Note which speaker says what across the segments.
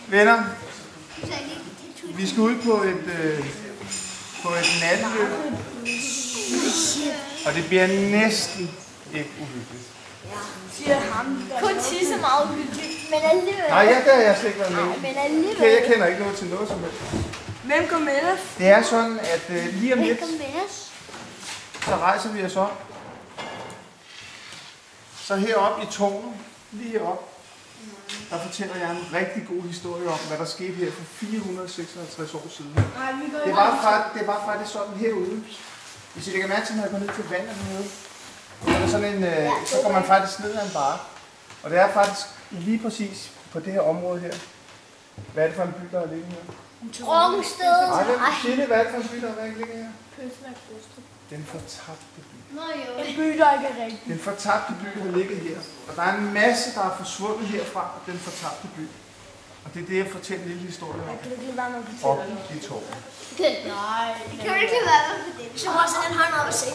Speaker 1: Venner, vi skal ud på et natteløb, og det bliver næsten ikke uhyggeligt.
Speaker 2: Siger ham. Kun tisse meget uhyggeligt, men alligevel.
Speaker 1: Nej, der har jeg slet ikke været med.
Speaker 2: Men alligevel.
Speaker 1: Jeg kender ikke noget til noget som helst.
Speaker 2: Hvem går med os?
Speaker 1: Det er sådan, at lige om lidt, så rejser vi os op. Så heroppe i tårnet, lige heroppe, der fortæller jeg en rigtig god historie om, hvad der skete her for 456 år siden. Det var faktisk sådan herude. Hvis I lægger mærke til, når jeg går ned til vandet herude, så er der sådan en, så går man faktisk ned ad en bakke. Og det er faktisk lige præcis på det her område her. Hvad er det for en by, der er liggende her?
Speaker 2: Rungsted.
Speaker 1: Nej, hvad er det for en by, der er liggende her? Den fortabte by.
Speaker 2: En by, der ikke er rigtig.
Speaker 1: Den fortabte by har ligget her. Og der er en masse, der er forsvundet herfra, den fortabte by. Og det er det, jeg fortæller en lille historie om.
Speaker 2: Kan du ikke lade være med at
Speaker 1: Op
Speaker 2: fortælle det?
Speaker 1: i tårnet.
Speaker 2: Nej.
Speaker 3: Kan du ikke være med på det? Så må også den hånd op og se.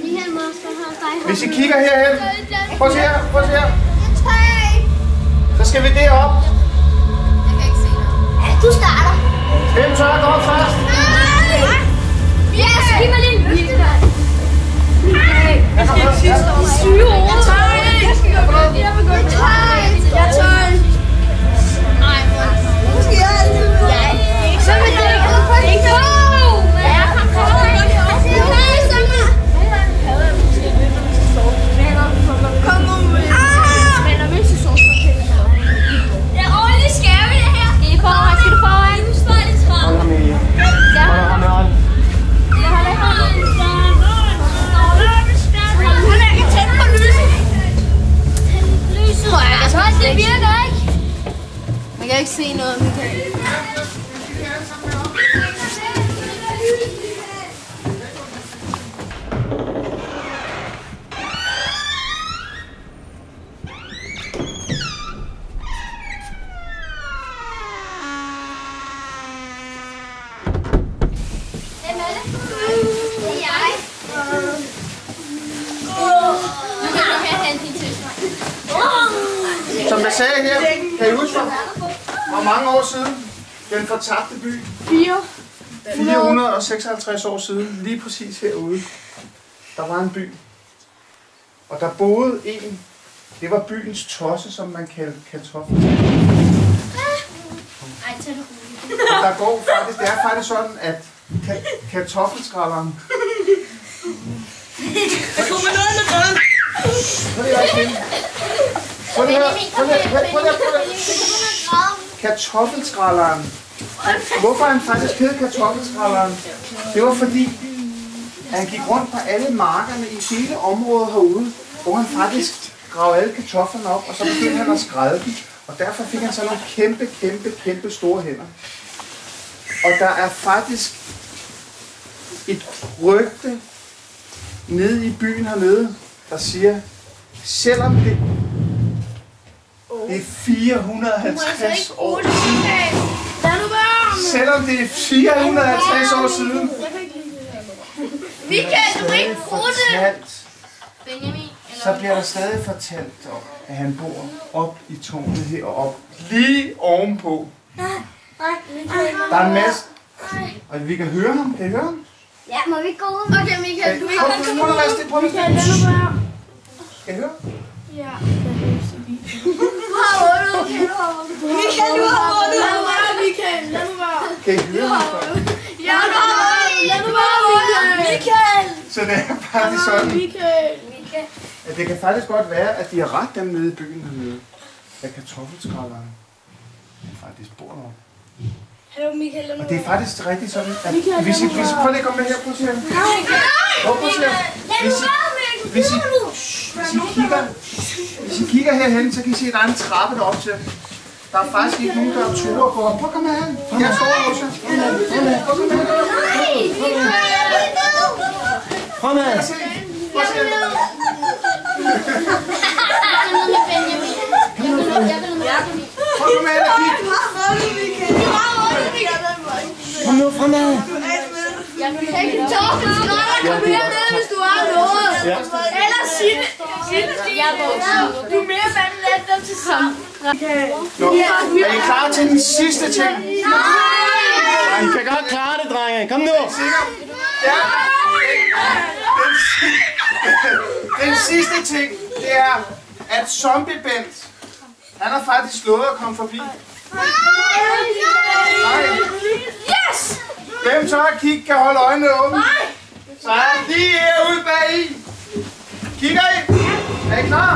Speaker 3: Michael må også have dig.
Speaker 1: Hvis I kigger herhen, prøv at se her, prøv at se her. Så skal vi derop.
Speaker 3: Jeg kan ikke se noget. Ja, du starter.
Speaker 1: Hvem tør at gå op først?
Speaker 3: Nej! Ja, så giv mig lige en lille.
Speaker 2: Jeg skal ikke sidste år. I syge år.
Speaker 3: Jeg tør ikke. Jeg skal gå godt. Jeg vil gå godt. Jeg tør ikke. Nej, mor. Nu skal jeg altid. Ja, så vil det ikke. Ikke gå! Ja, kom på. Kom nu. Men der mindst så det er ordentligt skæve det her. Skal I foran? Skal du foran? Nu står det træt.
Speaker 1: Hold ham med. Hold ham med hånd.
Speaker 3: Jeg holder i hånden. Jeg kan tænde på lyset. Lyset. Jeg tror også, det virker ikke. Jeg kan ikke se noget, Michael.
Speaker 1: Som jeg sagde her, kan I huske hvor mange år siden? Den fortabte by. 456 år siden, lige præcis herude. Der var en by. Og der boede en. Det var byens tosse, som man kaldte kartoffel. Der går faktisk, det er faktisk sådan, at kartoffelskrælleren.
Speaker 2: Der kommer noget med noget.
Speaker 1: Prøv lige at finde. Prøv lige at kartoffelskrælleren. Hvorfor han faktisk hed kartoffelskrælleren? Det var fordi, han gik rundt på alle markerne i hele området herude, hvor han faktisk gravede alle kartoflerne op, og så begyndte han at skrælle dem. Og derfor fik han sådan nogle kæmpe store hænder. Og der er faktisk et rygte nede i byen hernede, der siger, selvom det er 450 år siden. Selvom det er 450 år siden.
Speaker 3: Michael, du ikke bruge det!
Speaker 1: Så bliver der stadig fortalt om, at han bor op i tårnet heroppe, lige ovenpå. Der er en masse. Og vi kan høre ham. Kan I høre ham?
Speaker 3: Ja, må vi gå ud? Okay, Michael, du
Speaker 1: Prøv at være stille. Kan I høre?
Speaker 3: Ja. Du har vundet. Michael, du har vundet. Lad nu være, Michael. Lad nu være.
Speaker 1: Kan I høre ham?
Speaker 3: Ja, du har vundet. Lad nu være, Michael.
Speaker 1: Så det er faktisk sådan, at det kan faktisk godt være, at de har ret dem nede i byen hernede. At kartoffelskrælleren faktisk bor deroppe.
Speaker 2: Hallo, Michael.
Speaker 1: Og det er faktisk rigtigt sådan, at hvis I prøv lige at komme med her, prøv at se her. Prøv at se her. Hvis I kigger herhen, så kan I se, at der er en trappe deroppe til. Der er faktisk ikke nogen, der er ture at gå op. Prøv at komme herhen. Jeg står også. Prøv at komme herhen. Kom her. Prøv at se. Prøv at se. Prøv at komme herhen og kigge. Kom nu fremad.
Speaker 3: Kartoffelskræller, kom hernede, hvis du har noget. Ellers
Speaker 2: Du er mere vandlet dem til sammen.
Speaker 1: Nå, er I klar til den sidste ting?
Speaker 4: I kan godt klare det, drenge. Kom nu.
Speaker 1: Ja. Den sidste ting, det er, at Zombie Bent, han har faktisk slået at komme forbi. Nej.
Speaker 2: Yes!
Speaker 1: Hvem så at kigge kan holde øjnene åbne?
Speaker 2: Nej!
Speaker 1: Så er han lige herude bag i. Kigger I? Er I klar?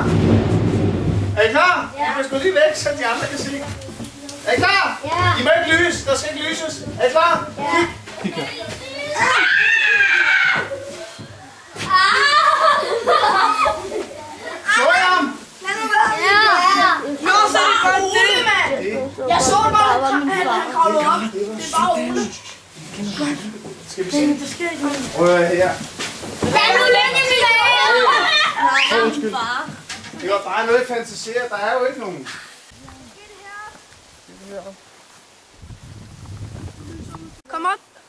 Speaker 1: Er I klar? I må sgu lige væk, så de andre kan se. Er I klar? I må ikke lyse. Der skal ikke lyses. Er I klar? Kig. Så I ham?
Speaker 2: Nå, så er det godt det, mand! Jeg så bare, han kravlede op. Det var Ole.
Speaker 1: Skal vi se? Prøv her.
Speaker 2: Hvad nu længe, Michael?
Speaker 1: Undskyld. Det var bare noget, jeg fantaserer. Der er jo ikke nogen.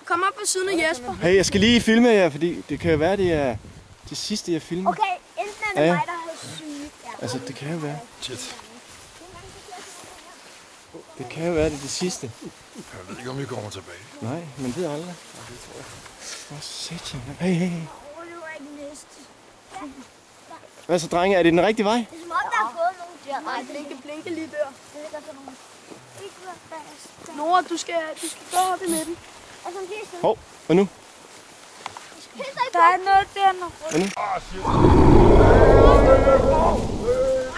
Speaker 3: Kom op på siden af Jesper.
Speaker 4: Hey, jeg skal lige filme jer, fordi det kan jo være, det er det sidste, jeg filmer.
Speaker 3: Okay, enten er det mig, der har syge.
Speaker 4: Altså, det kan jo være. Det kan jo være, det sidste.
Speaker 5: Jeg ved ikke, om vi kommer tilbage.
Speaker 4: Nej, men det er aldrig.
Speaker 5: Det tror jeg.
Speaker 4: Hvor sæt jeg. Hey. Hvad så, drenge? Er det den rigtige vej?
Speaker 3: Det er som om, der er gået nogen der. Nej, blinke lige der. Det ligger sådan nogle. Ikke være fast. Nora, du skal gå op i midten. Og så lige sådan.
Speaker 4: Hov, og nu?
Speaker 3: Der er noget der nu.
Speaker 4: Og nu?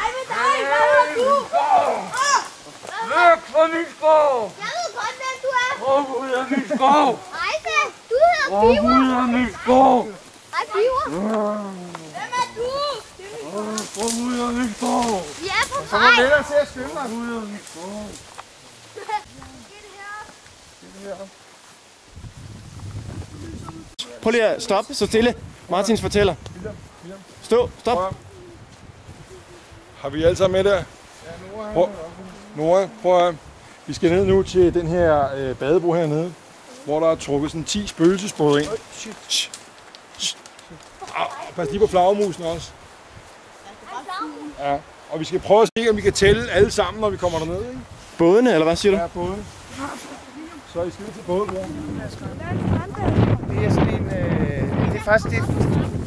Speaker 3: Ej, men dig, hvad er du?
Speaker 5: Væk fra min skov!
Speaker 3: Jeg ved godt, hvem du er.
Speaker 5: Kom ud af min skov!
Speaker 3: Ejse, du hedder Biver.
Speaker 5: Kom ud af min skov!
Speaker 3: Hej, Biver. Hvem er du?
Speaker 5: Kom ud af min skov!
Speaker 3: Vi er på
Speaker 1: Så må
Speaker 3: vej.
Speaker 1: vennerne til at skynde mig.
Speaker 5: Ud af min skov!
Speaker 4: Prøv lige at stoppe, så stille. Martins fortæller. Stå, stop.
Speaker 5: Har vi alle sammen med der? Ja, Nora, prøv at vi skal ned nu til den her badebro hernede, hvor der er trukket sådan 10 spøgelsesbåde ind. Pas lige på flagermusen også. Ja, og vi skal prøve at se, om vi kan tælle alle sammen, når vi kommer derned, ikke?
Speaker 4: Bådene, eller hvad siger du?
Speaker 5: Ja, bådene. Så I skal til bådebroen.
Speaker 1: Det er sådan en... det er faktisk det...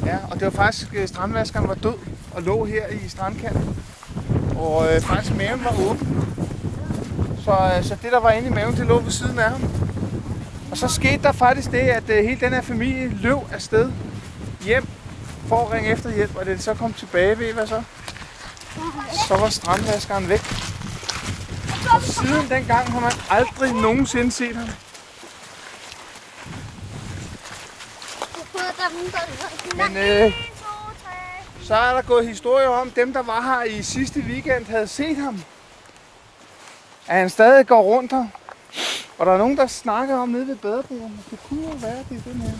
Speaker 1: Ja, og det var faktisk... strandvaskeren var død og lå her i strandkanten. Og faktisk maven var åben. Så det, der var inde i maven, det lå ved siden af ham. Og så skete der faktisk det, at hele den her familie løb afsted hjem for at ringe efter hjælp. Og det så kom tilbage, ved I hvad så? Så var strandvaskeren væk. Og siden dengang har man aldrig nogensinde set ham. Men så er der gået historier om, dem der var her i sidste weekend havde set ham. At han stadig går rundt her. Og der er nogen, der snakker om nede ved badebroen. Det kunne jo være, det er den her.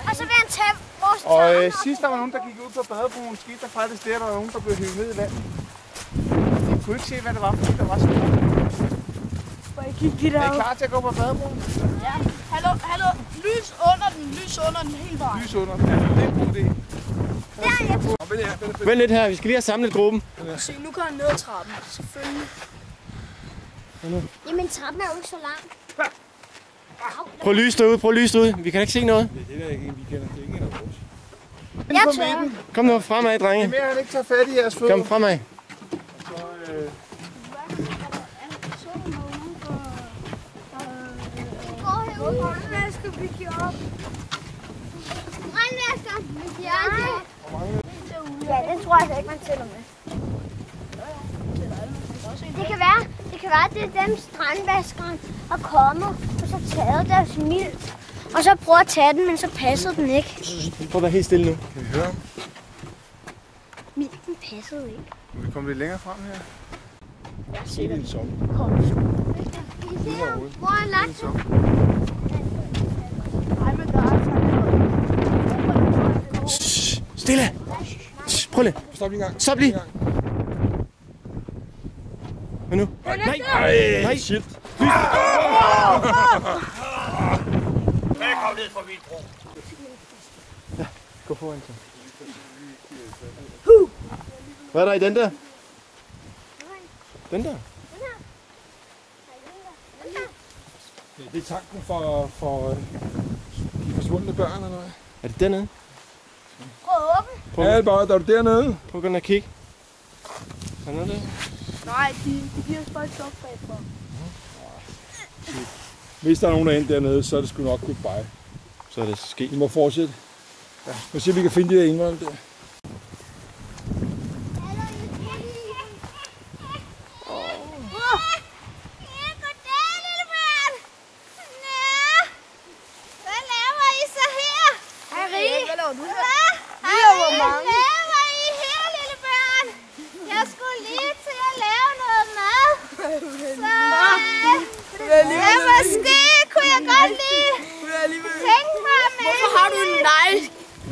Speaker 3: Og så vil han tage vores
Speaker 1: Og sidst der var nogen, der gik ud på badebroen, skete der faktisk det, at der var nogen, der blev hævet ned i vandet. Jeg kunne ikke se, hvad det var, fordi der var så meget. Er I klar til at gå på badebroen?
Speaker 2: Ja. Hallo. Lys under den hele vejen.
Speaker 1: Lys under. Ja, det er en god idé.
Speaker 4: Vent lidt her, vi skal lige have samlet gruppen.
Speaker 2: Se, nu kan han ned ad trappen. Selvfølgelig.
Speaker 3: Jamen, trappen er jo ikke så lang.
Speaker 4: Prøv at lyse derude, prøv at lyse derude. Vi kan ikke se noget.
Speaker 5: Det er det, der ikke vi kender. Det er ikke en af vores.
Speaker 1: Ind på midten.
Speaker 4: Kom nu, fremad,
Speaker 1: Det er
Speaker 4: drenge.
Speaker 1: mere, at han ikke tager fat i jeres fødder.
Speaker 4: Kom fremad.
Speaker 3: Regnvæsker, vi giver op. Regnvæsker, vi giver op. Ja, det tror jeg ikke, man tæller med. Det kan være, at det er dem strandvaskeren er kommet, og så taget deres mild. Og så prøver at tage den, men så passer den ikke.
Speaker 4: Prøv at være helt stille nu.
Speaker 5: Kan vi høre ham?
Speaker 3: Milden passede ikke.
Speaker 1: Må vi komme lidt længere frem her?
Speaker 5: Det er en sommer.
Speaker 3: Hvor er han lagt til?
Speaker 4: Stille. Prøv lige.
Speaker 5: Stop lige en gang.
Speaker 4: Stop lige. Hvad nu? Nej. Nej.
Speaker 5: Shit.
Speaker 6: Hvad kom ned fra min bro?
Speaker 4: Gå foran så. Hvad er der i den der? Den der?
Speaker 5: Ja, det er tanken for de forsvundne børn, eller hvad?
Speaker 4: Er det dernede?
Speaker 5: Ja, Albert, er du dernede?
Speaker 4: Prøv at gå ned og kigge. Er der noget der?
Speaker 2: Nej, de giver os bare et stop bagfra.
Speaker 5: Hvis der er nogen derinde dernede, så er det sgu nok goodbye.
Speaker 4: Så er det sket.
Speaker 5: Vi må fortsætte. Ja. Nu se, om vi kan finde de der indvandrere der.
Speaker 2: Hvorfor har du en nej?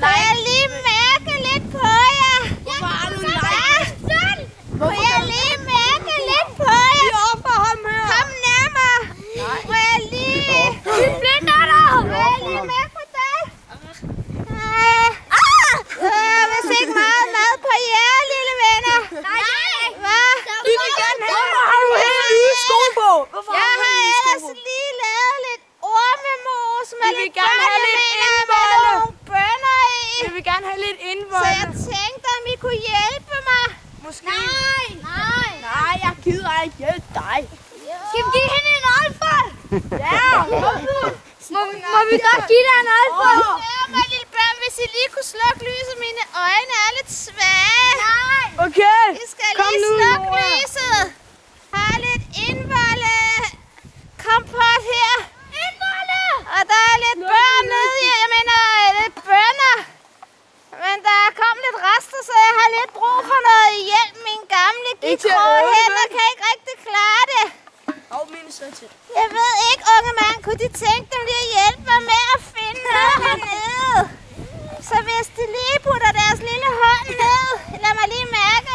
Speaker 3: Må jeg lige mærke lidt på jer?
Speaker 2: Hvorfor har du en nej?
Speaker 3: Må jeg lige mærke lidt på jer? Kom nærmere. Må jeg lige... Må jeg lige mærke på dig? Hvis ikke meget mad på jer, lille venner. Nej. Hvad?
Speaker 2: Vi vil gerne have... Hvorfor har du helt nye sko på?
Speaker 3: Jeg har ellers lige lavet lidt ormemos med lidt bønner i.
Speaker 2: Vi vil gerne have lidt
Speaker 3: Så
Speaker 2: indvold.
Speaker 3: jeg tænkte, om I kunne hjælpe mig.
Speaker 2: Måske. Nej, jeg gider ikke hjælpe dig.
Speaker 3: Skal vi give hende en oldfold?
Speaker 2: Ja.
Speaker 3: Må vi godt give dig en oldfold? Ja, mig lille børn, hvis I lige kunne slukke lyset. Mine øjne er lidt svage. Nej.
Speaker 2: Okay.
Speaker 3: I skal
Speaker 2: Kom
Speaker 3: lige
Speaker 2: nu,
Speaker 3: slukke
Speaker 2: Nora.
Speaker 3: lyset. Har lidt indvolde kompot her. Indvolde? Og der er lidt børn nede i. Jeg mener, lidt bønner. Men der er kommet lidt rester, så jeg har lidt brug for noget hjælp. Min gamle gitråd hænder kan ikke rigtig klare det. Jeg ved ikke, unge mand, kunne de tænke dem lige at hjælpe mig med at finde noget hernede? Så hvis de lige putter deres lille hånd ned, lad mig lige mærke.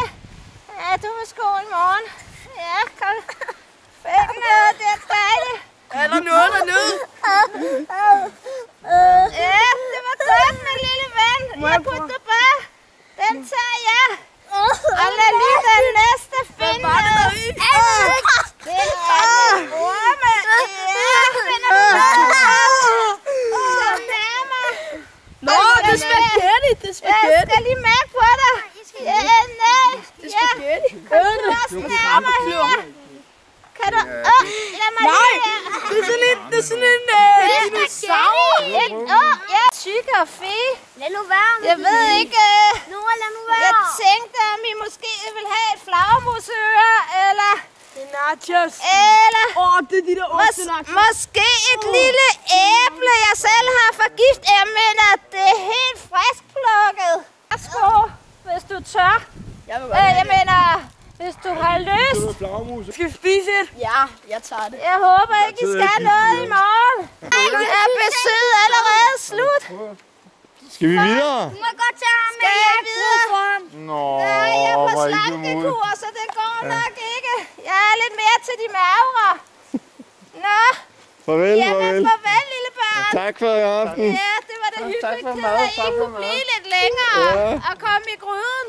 Speaker 3: Ja, du vil sko i morgen. Ja, kom. Find noget, det er dejligt.
Speaker 2: Er der noget dernede?
Speaker 3: Ja, det var godt, min lille ven. Jeg putter bare. Den tager jeg. Og lad lige den næste finde noget. Det er en orme. Ja, finder du noget? Så nærmere.
Speaker 2: Nå, det er spaghetti. Det er spaghetti.
Speaker 3: Jeg skal lige mærke på dig. Ja, nej.
Speaker 2: Det er spaghetti.
Speaker 3: Kan du også nærmere her? Kan du... lad mig
Speaker 2: Nej,
Speaker 3: lige her.
Speaker 2: det er sådan en...
Speaker 3: Det er spaghetti. Ja, tyk og fe.
Speaker 2: Lad nu være.
Speaker 3: Jeg ved ikke...
Speaker 2: Lad nu være.
Speaker 3: Jeg tænkte, om I måske vil have et flagermusøre, eller...
Speaker 2: Det er nachos.
Speaker 3: Eller...
Speaker 2: Det er de der ostenachos.
Speaker 3: Måske et lille æble, jeg selv har forgift. Jeg mener, det er helt frisk plukket. Værsgo, hvis du tør. Jeg mener, hvis du har lyst.
Speaker 2: Skal vi spise et? Ja, jeg tager det.
Speaker 3: Jeg håber ikke, I skal have noget i morgen. Er besøget allerede slut?
Speaker 4: Skal vi videre?
Speaker 3: Du må godt tage ham med. Skal jeg videre?
Speaker 4: Nå,
Speaker 3: Nej, jeg er på
Speaker 4: hvor ikke
Speaker 3: slankekur, så det går nok ikke. Jeg er lidt mere til de magre. Nå,
Speaker 4: Farvel,
Speaker 3: jamen
Speaker 4: farvel.
Speaker 3: farvel, lille barn.
Speaker 4: Tak for i aften.
Speaker 3: Ja, det var da hyggeligt,
Speaker 1: tak for
Speaker 3: at
Speaker 1: mad,
Speaker 3: I kunne blive lidt længere og komme i gryden.